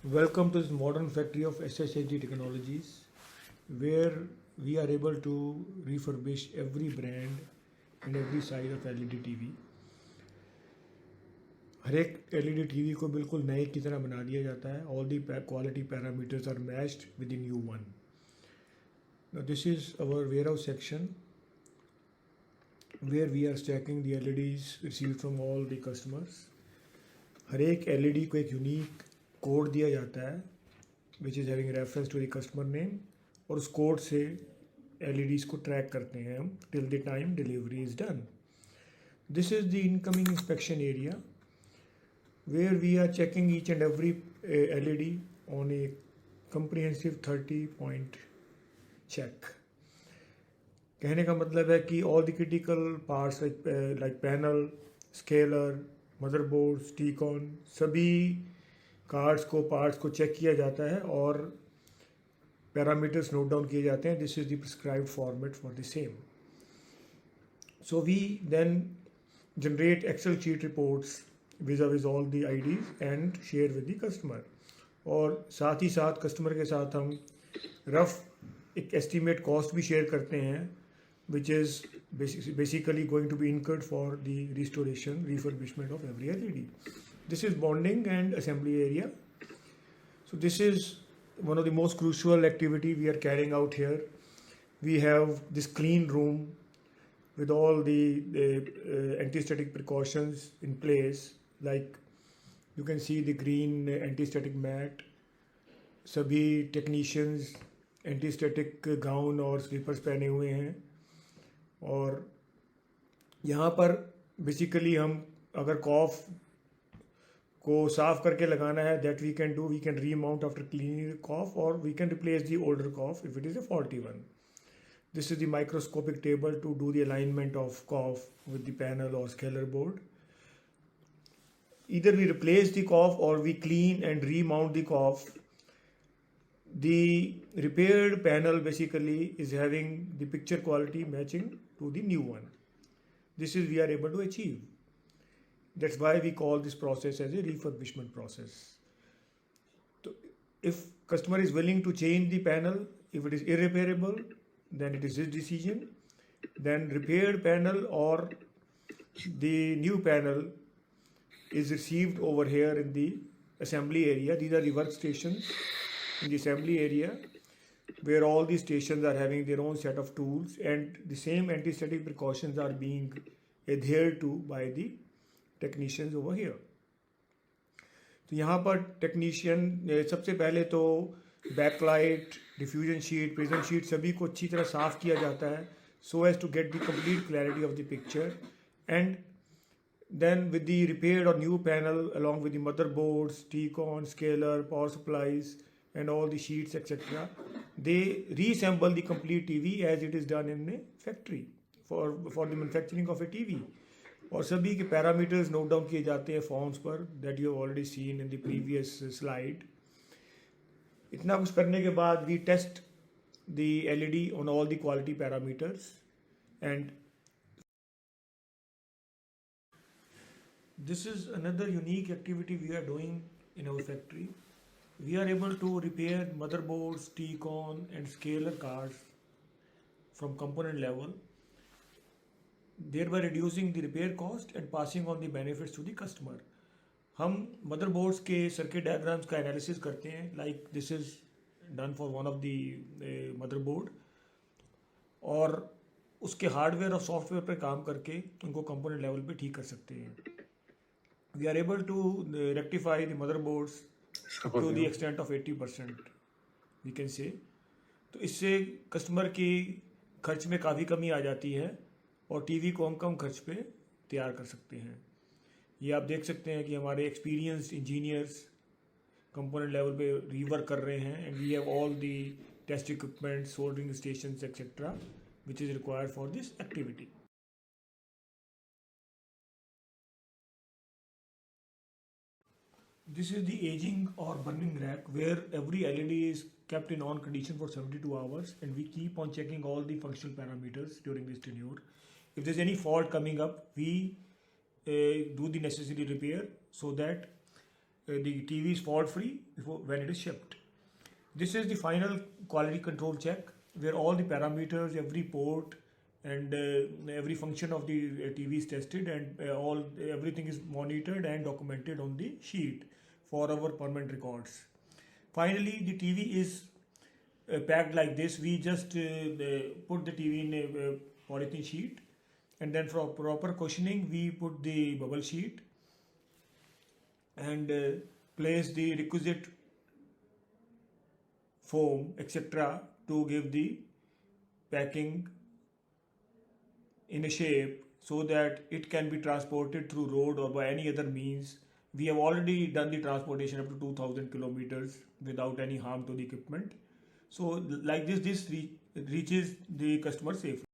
Welcome to this modern factory of SSHD technologies, where we are able to refurbish every brand and every size of LED TV. हर एक LED TV को बिल्कुल नए की तरह बना दिया जाता है. All the quality parameters are matched with the new one. Now this is our warehouse section where we are stacking the LEDs received from all the customers. हर एक LED को एक यूनिक कोड दिया जाता है which is having reference to the customer name, और उस code से LEDs को ट्रैक करते हैं हम till the time delivery is done. This is the incoming inspection area where we are checking each and every LED on a comprehensive 30-point check. कहने का मतलब है कि all the critical parts like panel, scaler, motherboard, Tcon, सभी parts को check किया जाता है और पैरामीटर्स नोट डाउन किए जाते हैं. This is the prescribed format for the same. So we then generate excel sheet reports with all the IDs and share with the customer. और साथ ही साथ कस्टमर के साथ हम रफ एक एस्टीमेट कॉस्ट भी शेयर करते हैं which is basically going to be incurred for the refurbishment of every LED. This is bonding and assembly area. So this is one of the most crucial activity we are carrying out here. We have this clean room with all the anti-static precautions in place. Like you can see the green anti-static mat. सभी technicians anti-static gown और slippers पहने हुए हैं. और यहाँ पर basically हम अगर कॉफ को साफ करके लगाना है that we can remount after cleaning the COF, और we can replace the older COF if it is a faulty one. This is the microscopic table to do the alignment of COF with the panel और scaler board. either we replace the cough or we clean and remount the cough. The repaired panel basically is having the picture quality matching to the new one. This is we are able to achieve. That's why we call this process as a refurbishment process. So if customer is willing to change the panel, if it is irreparable, then it is his decision. Then repaired panel or the new panel is received over here in the assembly area. These are the workstations in the assembly area where all these stations are having their own set of tools and the same anti-static precautions are being adhered to by the technicians over here. तो यहाँ पर technician सबसे पहले तो backlight, diffusion sheet, prism sheet सभी को अच्छी तरह साफ़ किया जाता है so as to get the complete clarity of the picture. And then with the repaired or new panel along with the motherboards, T-con, scaler, power supplies and all the sheets etc. they reassemble the complete TV as it is done in a factory for the manufacturing of a TV. और सभी के parameters note down किए जाते हैं forms पर that you have already seen in the previous slide. इतना कुछ करने के बाद we test the LED on all the quality parameters and this is another unique activity we are doing in our factory. We are able to repair motherboards, T-con and scaler cards from component level, thereby reducing the repair cost and passing on the benefits to the customer. हम motherboards के circuit diagrams का analysis करते हैं, like this is done for one of the motherboard, और उसके hardware और software पर काम करके उनको कंपोनेंट लेवल पे ठीक कर सकते हैं. We are able to rectify the motherboards to the extent of 80%, we can say. तो इससे कस्टमर की खर्च में काफ़ी कमी आ जाती है और टीवी को हम कम खर्च पे तैयार कर सकते हैं. ये आप देख सकते हैं कि हमारे एक्सपीरियंस्ड इंजीनियर्स कंपोनेंट लेवल पे रीवर्क कर रहे हैं and we have all the test equipment, soldering stations etcetera which is required for this activity. This is the aging or burning rack where every LED is kept in on condition for 72 hours and we keep on checking all the functional parameters during this tenure. If there's any fault coming up, we do the necessary repair so that the TV is fault free when it is shipped. This is the final quality control check where all the parameters, every port, and every function of the TV is tested, and everything is monitored and documented on the sheet for our permanent records. Finally, the TV is packed like this. We just put the TV in a polythene sheet, and then for proper cushioning, we put the bubble sheet and place the requisite foam, etc., to give the packing in a shape so that it can be transported through road or by any other means. We have already done the transportation up to 2000 kilometers without any harm to the equipment. So like this reaches the customer safely.